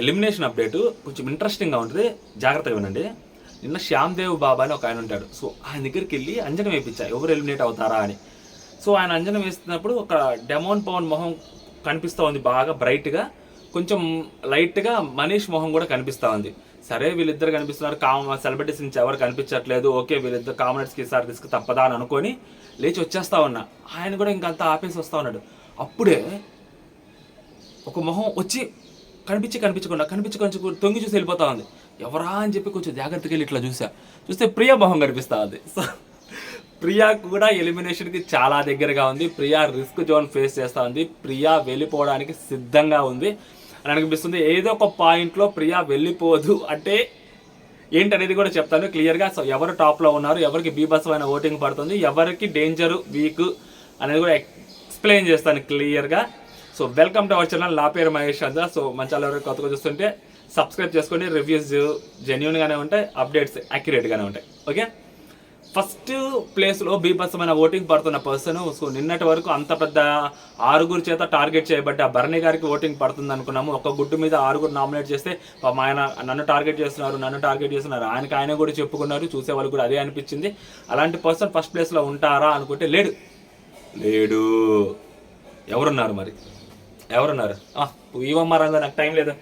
Elimination update కొంచెం ఇంట్రెస్టింగ్గా ఉంటుంది, జాగ్రత్తగా వినండి. నిన్న శ్యామ్ దేవ్ బాబా అని ఒక ఆయన ఉంటాడు. సో ఆయన దగ్గరికి వెళ్ళి అంజనం వేయించా ఎవరు ఎలిమినేట్ అవుతారా అని. సో ఆయన అంజనం వేస్తున్నప్పుడు ఒక డెమోన్ పవన్ మొహం కనిపిస్తూ ఉంది బాగా బ్రైట్గా, కొంచెం లైట్గా మనీష్ మొహం కూడా కనిపిస్తూ ఉంది. సరే వీళ్ళిద్దరు కనిపిస్తున్నారు, సెలబ్రిటీస్ నుంచి ఎవరు కనిపించట్లేదు, ఓకే వీళ్ళిద్దరు కామనర్స్కి ఈసారి రిస్క్ తప్పదా అని అనుకొని లేచి వచ్చేస్తా ఉన్నా. ఆయన కూడా ఇంకంతా ఆపేసి వస్తూ ఉన్నాడు. అప్పుడే ఒక మొహం వచ్చి కనిపించకుండా కొంచెం తొంగి చూసి వెళ్ళిపోతా ఉంది. ఎవరా అని చెప్పి కొంచెం జాగ్రత్తగా వెళ్ళి ఇట్లా చూస్తే ప్రియా మొహం కనిపిస్తూ ఉంది. సో ప్రియా కూడా ఎలిమినేషన్కి చాలా దగ్గరగా ఉంది. ప్రియా రిస్క్ జోన్ ఫేస్ చేస్తూ ఉంది. ప్రియా వెళ్ళిపోవడానికి సిద్ధంగా ఉంది అని అనిపిస్తుంది. ఏదో ఒక పాయింట్లో ప్రియా వెళ్ళిపోదు అంటే ఏంటనేది కూడా చెప్తాను క్లియర్గా. సో ఎవరు టాప్లో ఉన్నారు, ఎవరికి బీభత్సమైన ఓటింగ్ పడుతుంది, ఎవరికి డేంజరు వీక్ అనేది కూడా ఎక్స్ప్లెయిన్ చేస్తాను క్లియర్గా. So welcome to our channel, నా పేరు మహేష్ చంద్ర. సో మన ఛానల్ ఎవరికి కొత్తగా చూస్తుంటే సబ్స్క్రైబ్ చేసుకోండి. రివ్యూస్ జెన్యూన్గానే ఉంటాయి, అప్డేట్స్ యాక్యురేట్గానే ఉంటాయి. ఓకే, ఫస్ట్ ప్లేస్లో బీభత్సమైన ఓటింగ్ పడుతున్న పర్సన్. సో నిన్నటి వరకు అంత పెద్ద 6 చేత టార్గెట్ చేయబడ్డ భరణి గారికి ఓటింగ్ పడుతుంది అనుకున్నాము. ఒక గుడ్డు మీద 6 నామినేట్ చేస్తే ఆయన నన్ను టార్గెట్ చేస్తున్నారు ఆయన కూడా చెప్పుకున్నారు. చూసే వాళ్ళు కూడా అదే అనిపించింది. అలాంటి పర్సన్ ఫస్ట్ ప్లేస్లో ఉంటారా అనుకుంటే లేడు. ఎవరున్నారు మరి? ఇవమ్మ రంగు, నాకు టైం లేదు,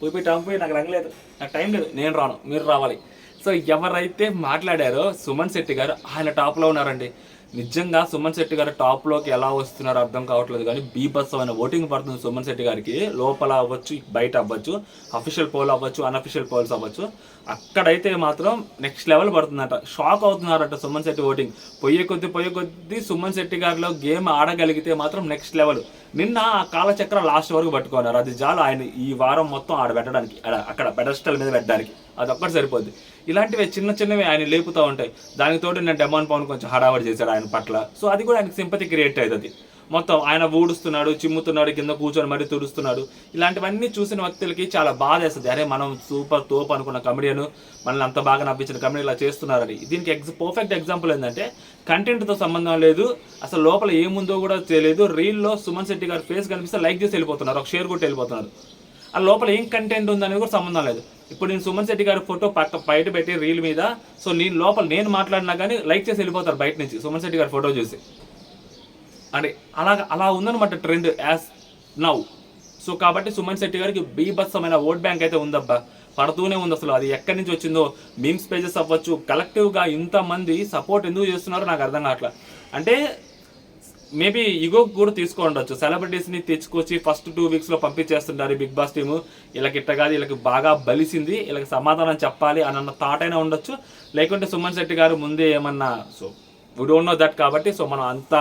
పోయి నాకు రంగు లేదు, నాకు టైం లేదు, నేను రాను, మీరు రావాలి. సో ఎవరైతే మాట్లాడారో సుమన్ శెట్టి గారు ఆయన టాప్లో ఉన్నారండి. నిజంగా సుమన్ శెట్టి గారు టాప్లోకి ఎలా వస్తున్నారో అర్థం కావట్లేదు, కానీ బీభత్సమైన ఓటింగ్ పడుతుంది సుమన్ శెట్టి గారికి. లోపల అవ్వచ్చు, బయట అవ్వచ్చు, అఫీషియల్ పోల్ అవ్వచ్చు, అన్అఫీషియల్ పోల్స్ అవ్వచ్చు, అక్కడైతే మాత్రం నెక్స్ట్ లెవెల్ పడుతుందట. షాక్ అవుతున్నారట సుమన్ శెట్టి ఓటింగ్. పోయే కొద్దీ సుమన్ శెట్టి గారిలో గేమ్ ఆడగలిగితే మాత్రం నెక్స్ట్ లెవెల్. నిన్న ఆ కాలచక్ర లాస్ట్ వరకు పట్టుకున్నారు, అది చాలు ఆయన ఈ వారం మొత్తం ఆడ పెట్టడానికి, అక్కడ పెడస్టల్ మీద పెట్టడానికి, అది ఒక్కటి సరిపోద్ది. ఇలాంటివి చిన్నవి ఆయన లేపుతూ ఉంటాయి. దానికి తోడు నేను డెమాన్ పవన్ కొంచెం హడావడి చేశాడు ఆయన పట్ల. సో అది కూడా ఆయనకు సింపతి క్రియేట్ అవుతుంది. మొత్తం ఆయన ఊడుస్తున్నాడు, చిమ్ముతున్నాడు, కింద కూర్చొని మరీ తుడుస్తున్నాడు. ఇలాంటివన్నీ చూసిన వ్యక్తులకి చాలా బాధ వేస్తుంది. అరే మనం సూపర్ తోపు అనుకున్న కమెడియన్, మనల్ని అంత బాగా నవ్వించిన కమెడీ ఇలా చేస్తున్నారని. దీనికి పర్ఫెక్ట్ ఎగ్జాంపుల్ ఏంటంటే కంటెంట్తో సంబంధం లేదు, అసలు లోపల ఏముందో కూడా తెలియదు. రీల్లో సుమన్ శెట్టి గారి ఫేస్ కనిపిస్తే లైక్ చేసి వెళ్ళిపోతున్నారు, ఒక షేర్ కొట్టి వెళ్ళిపోతున్నారు. ఆ లోపల ఏం కంటెంట్ ఉందనేది కూడా సంబంధం లేదు. ఇప్పుడు నేను సుమన్ శెట్టి గారి ఫోటో బయట పెట్టి రీల్ మీద, సో నేను మాట్లాడినా కానీ లైక్ చేసి వెళ్ళిపోతారు బయట నుంచి సుమన్ శెట్టి గారి ఫోటో చూసి. అంటే అలా ఉందన్నమాట ట్రెండ్ యాజ్ నౌ. సో కాబట్టి సుమన్ శెట్టి గారికి బీభత్సమైన ఓట్ బ్యాంక్ అయితే ఉందబ్బా, పడుతూనే ఉంది. అసలు అది ఎక్కడి నుంచి వచ్చిందో, మీమ్స్ పేజెస్ అవ్వచ్చు, కలెక్టివ్గా ఇంతమంది సపోర్ట్ ఎందుకు చేస్తున్నారో నాకు అర్థం కావట్లా. అంటే మేబీ ఇగో కూడా తీసుకోండొచ్చు. సెలబ్రిటీస్ని తెచ్చుకొచ్చి ఫస్ట్ 2 వీక్స్లో పంపించేస్తుంటారు బిగ్ బాస్ టీము. వీళ్ళకి ఇట్ట కాదు, వీళ్ళకి బాగా బలిసింది, వీళ్ళకి సమాధానం చెప్పాలి అన్న థాట్ అయినా ఉండొచ్చు. లేకుంటే సుమన్ శెట్టి గారు ముందే ఏమన్నా, so we don't know that. కాబట్టి సో మనం అంత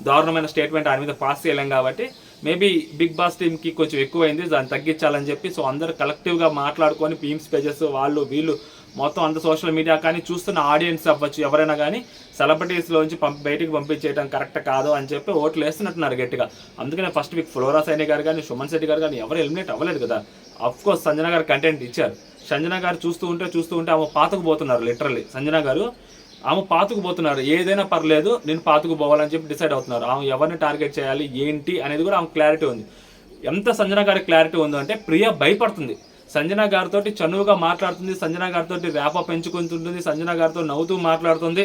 దారుణమైన స్టేట్మెంట్ ఆయన మీద పాస్ చేయలేం. కాబట్టి మేబీ బిగ్ బాస్ టీమ్కి కొంచెం ఎక్కువైంది, దాన్ని తగ్గించాలని చెప్పి సో అందరూ కలెక్టివ్గా మాట్లాడుకొని మీమ్స్ పేజెస్ వాళ్ళు వీళ్ళు మొత్తం అంత సోషల్ మీడియా కానీ చూస్తున్న ఆడియన్స్ అవ్వచ్చు ఎవరైనా కానీ సెలబ్రిటీస్లోంచి బయటికి పంపించేయడం కరెక్ట్ కాదు అని చెప్పి ఓట్లు వేస్తున్నట్టున్నారు గట్టిగా. అందుకనే ఫస్ట్ వీక్ ఫ్లోరా సైని గారు కానీ సుమన్ శెట్టి గారు కానీ ఎవరు ఎలిమినేట్ అవ్వలేదు కదా. అఫ్కోర్స్ సంజన గారు కంటెంట్ ఇచ్చారు. సంజన గారు చూస్తూ ఉంటే ఆమె పాతకు పోతున్నారు. లిటరల్లీ సంజన గారు ఆమె పాతుకు పోతున్నారు. ఏదైనా పర్లేదు, నేను పాతుకు పోవాలని చెప్పి డిసైడ్ అవుతున్నారు. ఆమె ఎవరిని టార్గెట్ చేయాలి ఏంటి అనేది కూడా ఆమె క్లారిటీ ఉంది. ఎంత సంజన గారి క్లారిటీ ఉందో అంటే ప్రియా భయపడుతుంది. సంజన గారితో చనువుగా మాట్లాడుతుంది, సంజన గారితో ర్యాప పెంచుకుంటుంటుంది, సంజన గారితో నవ్వుతూ మాట్లాడుతుంది,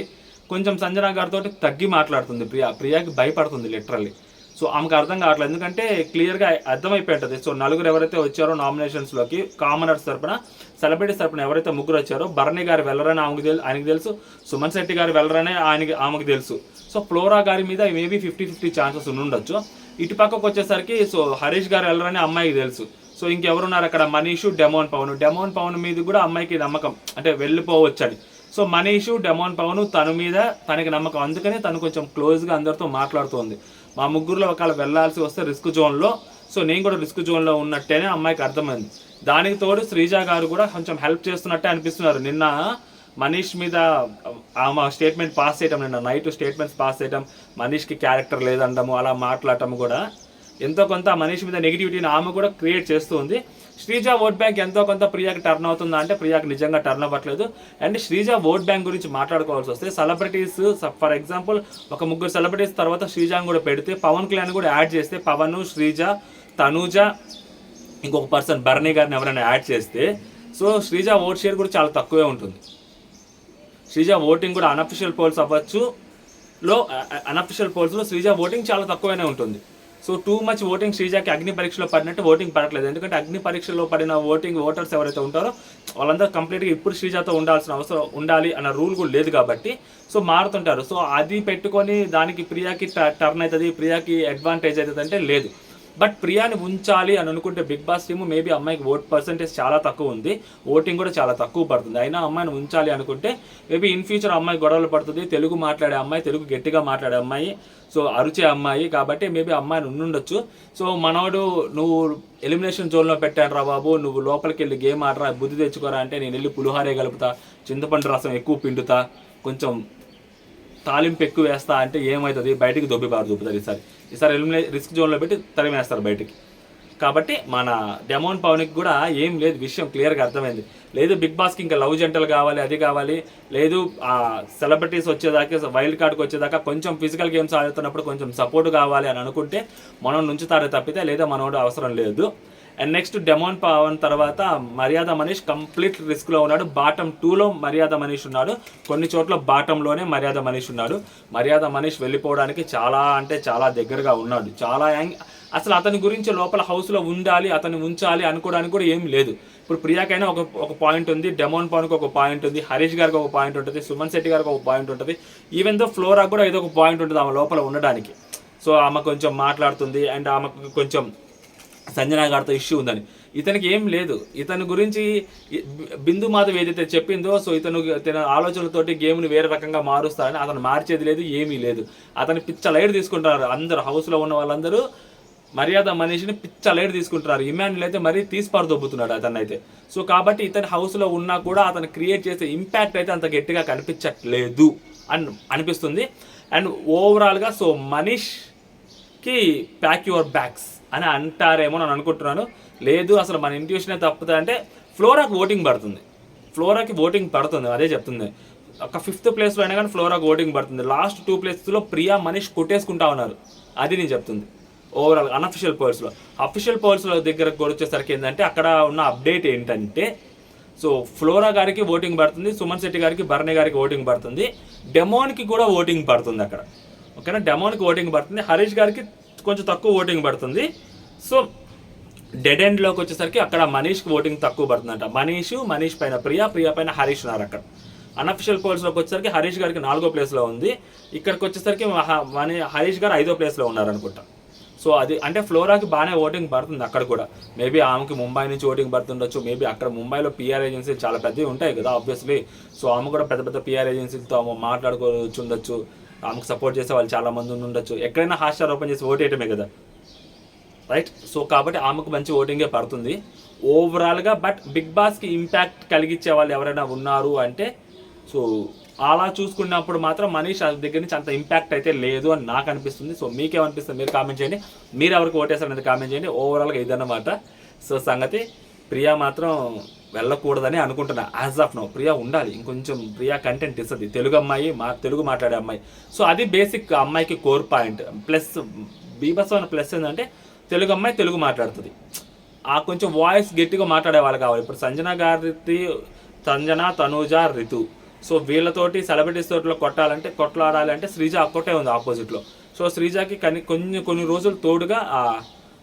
కొంచెం సంజన గారితో తగ్గి మాట్లాడుతుంది. ప్రియాకి భయపడుతుంది లిటరల్లీ. సో ఆమెకు అర్థం కావట్లేదు, ఎందుకంటే క్లియర్గా అర్థమైపోయి ఉంటుంది. సో నలుగురు ఎవరైతే వచ్చారో నామినేషన్స్లోకి కామనర్స్ తరపున, సెలబ్రిటీస్ తరపున ఎవరైతే ముగ్గురు వచ్చారో భరణి గారు వెళ్ళరని ఆయనకు తెలుసు, సుమన్ శెట్టి గారు వెళ్ళరని ఆమెకు తెలుసు. సో ఫ్లోరా గారి మీద మేబీ 50-50 ఛాన్సెస్ ఉండొచ్చు. ఇటు పక్కకు వచ్చేసరికి సో హరీష్ గారు వెళ్ళరని అమ్మాయికి తెలుసు. సో ఇంకెవరున్నారు అక్కడ, మనీషు, డెమోన్ పవన్ మీద కూడా అమ్మాయికి నమ్మకం, అంటే వెళ్ళిపోవచ్చు అని. సో మనీషు, డెమోన్ పవన్ తనకి నమ్మకం, అందుకని తను కొంచెం క్లోజ్గా అందరితో మాట్లాడుతుంది. మా ముగ్గురులో ఒకవేళ వెళ్ళాల్సి వస్తే రిస్క్ జోన్లో, సో నేను కూడా రిస్క్ జోన్లో ఉన్నట్టేనే అమ్మాయికి అర్థమైంది. దానికి తోడు శ్రీజ గారు కూడా కొంచెం హెల్ప్ చేస్తున్నట్టే అనిపిస్తున్నారు. నిన్న మనీష్ మీద ఆమె స్టేట్మెంట్ పాస్ చేయటం, నిన్న నైట్ స్టేట్మెంట్స్ పాస్ చేయటం, మనీష్కి క్యారెక్టర్ లేదండము అలా మాట్లాడటం కూడా ఎంతో కొంత మనీష్ మీద నెగిటివిటీని ఆమె కూడా క్రియేట్ చేస్తూ ఉంది. శ్రీజ ఓట్ బ్యాంక్ ఎంతో కొంత ప్రియాకి టర్న్ అవుతుందా అంటే ప్రియాకి నిజంగా టర్న్ అవ్వట్లేదు. అండ్ శ్రీజ ఓట్ బ్యాంక్ గురించి మాట్లాడుకోవాల్సి వస్తే సెలబ్రిటీస్, ఫర్ ఎగ్జాంపుల్ ఒక 3 సెలబ్రిటీస్ తర్వాత శ్రీజాని కూడా పెడితే, పవన్ కళ్యాణ్ కూడా యాడ్ చేస్తే, పవన్, శ్రీజ, తనూజ, ఇంకొక పర్సన్ బర్నీ గారిని ఎవరైనా యాడ్ చేస్తే సో శ్రీజ ఓట్ షేర్ కూడా చాలా తక్కువే ఉంటుంది. శ్రీజ ఓటింగ్ కూడా అనఫిషియల్ పోల్స్ అవ్వచ్చు అనఫిషియల్ పోల్స్లో శ్రీజ ఓటింగ్ చాలా తక్కువనే ఉంటుంది. సో టూ మచ్ ఓటింగ్ శ్రీజాకి అగ్ని పరీక్షలో పడినట్టు ఓటింగ్ పడట్లేదు. ఎందుకంటే అగ్ని పరీక్షలో పడిన ఓటర్స్ ఎవరైతే ఉంటారో వాళ్ళందరూ కంప్లీట్గా ఇప్పుడు శ్రీజాతో ఉండాలి అన్న రూల్ కూడా లేదు కాబట్టి సో మారుతుంటారు. సో అది పెట్టుకొని దానికి ప్రియాకి టర్న్ అవుతుంది, ప్రియాకి అడ్వాంటేజ్ అవుతుంది అంటే లేదు. బట్ ప్రియాని ఉంచాలి అని అనుకుంటే బిగ్ బాస్ టీము మేబీ అమ్మాయికి ఓట్ పర్సెంటేజ్ చాలా తక్కువ ఉంది, ఓటింగ్ కూడా చాలా తక్కువ పడుతుంది. అయినా అమ్మాయిని ఉంచాలి అనుకుంటే మేబీ ఇన్ ఫ్యూచర్ అమ్మాయి గొడవలు పడుతుంది, తెలుగు మాట్లాడే అమ్మాయి, తెలుగు గట్టిగా మాట్లాడే అమ్మాయి, సో అరుచే అమ్మాయి కాబట్టి మేబీ అమ్మాయిని ఉండుండొచ్చు. సో మనోడు నువ్వు ఎలిమినేషన్ జోన్లో పెట్టాను రా బాబు, నువ్వు లోపలికి వెళ్ళి గేమ్ ఆడరా, బుద్ధి తెచ్చుకోరా అంటే నేను వెళ్ళి పులిహారే కలుపుతా, చింతపండు రసం ఎక్కువ పిండుతా, కొంచెం తాలింపు ఎక్కువ వేస్తా అంటే ఏమవుతుంది, బయటికి దొబ్బి బాగా దొబ్బుతారు. ఈసారి రిస్క్ జోన్లో పెట్టి తరిమేస్తారు బయటికి. కాబట్టి మన డెమోన్ పవన్కి కూడా ఏం లేదు, విషయం క్లియర్గా అర్థమైంది. లేదు బిగ్ బాస్కి ఇంకా లవ్ జంటలు కావాలి, అది కావాలి, లేదు సెలబ్రిటీస్ వచ్చేదాకా వైల్డ్ కార్డ్కి వచ్చేదాకా కొంచెం ఫిజికల్ గేమ్స్ ఆడుతున్నప్పుడు కొంచెం సపోర్ట్ కావాలి అని అనుకుంటే మనం నుంచుతారే తప్పితే లేదా మనోడు అవసరం లేదు. అండ్ నెక్స్ట్ డెమోన్ పవన్ తర్వాత మర్యాద మనీష్ కంప్లీట్ రిస్క్లో ఉన్నాడు. బాటమ్ 2లో మర్యాద మనీష్ ఉన్నాడు, కొన్ని చోట్ల బాటంలోనే మర్యాద మనీష్ ఉన్నాడు. మర్యాద మనీష్ వెళ్ళిపోవడానికి చాలా అంటే చాలా దగ్గరగా ఉన్నాడు. చాలా అసలు అతని గురించి లోపల హౌస్లో ఉండాలి, అతన్ని ఉంచాలి అనుకోవడానికి కూడా ఏం లేదు. ఇప్పుడు ప్రియాకైనా ఒక పాయింట్ ఉంది, డెమోన్ పవన్కి ఒక పాయింట్ ఉంది, హరీష్ గారికి ఒక పాయింట్ ఉంటుంది, సుమన్ శెట్టి గారికి ఒక పాయింట్ ఉంటుంది, ఈవెన్ దో ఫ్లోరా కూడా ఏదో ఒక పాయింట్ ఉంటుంది ఆమె లోపల ఉండడానికి. సో ఆమె కొంచెం మాట్లాడుతుంది అండ్ ఆమెకు కొంచెం సంజన గారితో ఇష్యూ ఉందని. ఇతనికి ఏం లేదు, ఇతని గురించి బిందు మాధవ్ ఏదైతే చెప్పిందో సో తన ఆలోచనలతోటి గేమ్ని వేరే రకంగా మారుస్తారని అతను మార్చేది లేదు, ఏమీ లేదు. అతను పిచ్చ లైట్ తీసుకుంటారు అందరు, హౌస్లో ఉన్న వాళ్ళందరూ మర్యాద మనీషిని పిచ్చ లైట్ తీసుకుంటున్నారు. ఇమాన్యుల్ అయితే మరీ తీసిపారదొబ్బుతున్నాడు అతను అయితే. సో కాబట్టి ఇతని హౌస్లో ఉన్నా కూడా అతను క్రియేట్ చేసే ఇంపాక్ట్ అయితే అంత గట్టిగా కనిపించట్లేదు అని అనిపిస్తుంది. అండ్ ఓవరాల్గా సో మనీష్కి ప్యాక్ యువర్ బ్యాగ్స్ అని అంటారేమో నేను అనుకుంటున్నాను. లేదు అసలు మన ఇంట్యూషనే తప్పుతా అంటే ఫ్లోరాకి ఓటింగ్ పడుతుంది, అదే చెప్తుంది. ఒక 5th ప్లేస్లో అయినా కానీ ఫ్లోరాకి ఓటింగ్ పడుతుంది. లాస్ట్ 2 ప్లేస్లో ప్రియా మనీష్ కొట్టేసుకుంటా ఉన్నారు, అది నేను చెప్తుంది. ఓవరాల్ అన్అఫిషియల్ పోల్స్లో. అఫిషియల్ పోల్స్లో దగ్గరకు కూడా వచ్చేసరికి ఏంటంటే అక్కడ ఉన్న అప్డేట్ ఏంటంటే సో ఫ్లోరా గారికి ఓటింగ్ పడుతుంది, సుమన్ శెట్టి గారికి, బర్నీ గారికి ఓటింగ్ పడుతుంది, డెమోన్కి కూడా ఓటింగ్ పడుతుంది అక్కడ. ఓకేనా, డెమోన్కి ఓటింగ్ పడుతుంది, హరీష్ గారికి కొంచెం తక్కువ ఓటింగ్ పడుతుంది. సో డెడ్ ఎండ్లోకి వచ్చేసరికి అక్కడ మనీష్కి ఓటింగ్ తక్కువ పడుతుందంట. మనీష్ పైన ప్రియా పైన హరీష్ ఉన్నారు అక్కడ. అన్అఫిషియల్ పోల్స్లోకి వచ్చేసరికి హరీష్ గారికి 4వ ప్లేస్లో ఉంది, ఇక్కడికి వచ్చేసరికి హరీష్ గారు 5వ ప్లేస్లో ఉన్నారనుకుంటా. సో అది అంటే ఫ్లోరాకి బాగానే ఓటింగ్ పడుతుంది అక్కడ కూడా. మేబీ ఆమెకి ముంబై నుంచి ఓటింగ్ పడుతుండొచ్చు, మేబీ అక్కడ ముంబైలో పిఆర్ ఏజెన్సీలు చాలా పెద్దవి ఉంటాయి కదా ఆబ్వియస్లీ. సో ఆమె కూడా పెద్ద పిఆర్ ఏజెన్సీలతో ఆమె మాట్లాడుకోవచ్చు ఉండొచ్చు, ఆమెకు సపోర్ట్ చేసే వాళ్ళు చాలా మంది ఉండొచ్చు. ఎక్కడైనా హాట్స్టార్ ఓపెన్ చేసి ఓట్ వేయటమే కదా, రైట్? సో కాబట్టి ఆమెకు మంచి ఓటింగే పడుతుంది ఓవరాల్గా. బట్ బిగ్ బాస్కి ఇంపాక్ట్ కలిగించే వాళ్ళు ఎవరైనా ఉన్నారు అంటే సో అలా చూసుకున్నప్పుడు మాత్రం మనీష్ దగ్గర నుంచి అంత ఇంపాక్ట్ అయితే లేదు అని నాకు అనిపిస్తుంది. సో మీకేమనిపిస్తుంది మీరు కామెంట్ చేయండి, మీరు ఎవరికి ఓటేస్తారనేది కామెంట్ చేయండి. ఓవరాల్గా ఇదన్నమాట సో సంగతి. ప్రియా మాత్రం వెళ్ళకూడదని అనుకుంటున్నా యాజ్ ఆఫ్ నో. ప్రియా ఉండాలి, ఇంకొంచెం ప్రియా కంటెంట్ ఇస్తుంది, తెలుగు అమ్మాయి, తెలుగు మాట్లాడే అమ్మాయి. సో అది బేసిక్ అమ్మాయికి కోర్ పాయింట్. ప్లస్ బీభత్సం అనే ప్లస్ ఏంటంటే తెలుగు అమ్మాయి తెలుగు మాట్లాడుతుంది, ఆ కొంచెం వాయిస్ గట్టిగా మాట్లాడే వాళ్ళు కావాలి. ఇప్పుడు సంజన, తనూజ, రితు, సో వీళ్ళతోటి సెలబ్రిటీస్ తోటిలో కొట్లాడాలి అంటే శ్రీజ ఒక్కటే ఉంది ఆపోజిట్లో. సో శ్రీజకి కొన్ని రోజులు తోడుగా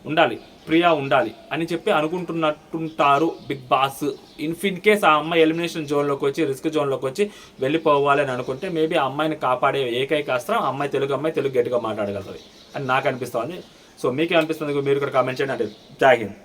ఉండాలి, ప్రియా ఉండాలి అని చెప్పి అనుకుంటున్నట్టుంటారు బిగ్ బాస్. ఇన్ కేస్ ఆ అమ్మాయి ఎలిమినేషన్ జోన్లోకి వచ్చి రిస్క్ జోన్లోకి వచ్చి వెళ్ళిపోవాలి అని అనుకుంటే మేబీ ఆ అమ్మాయిని కాపాడే ఏకైక అస్త్రం అమ్మాయి తెలుగు గట్టిగా మాట్లాడగలుగుతుంది అని నాకు అనిపిస్తుంది. సో మీకేమనిపిస్తుంది మీరు కూడా కామెంట్ చేయండి. అంటే జై హింద్.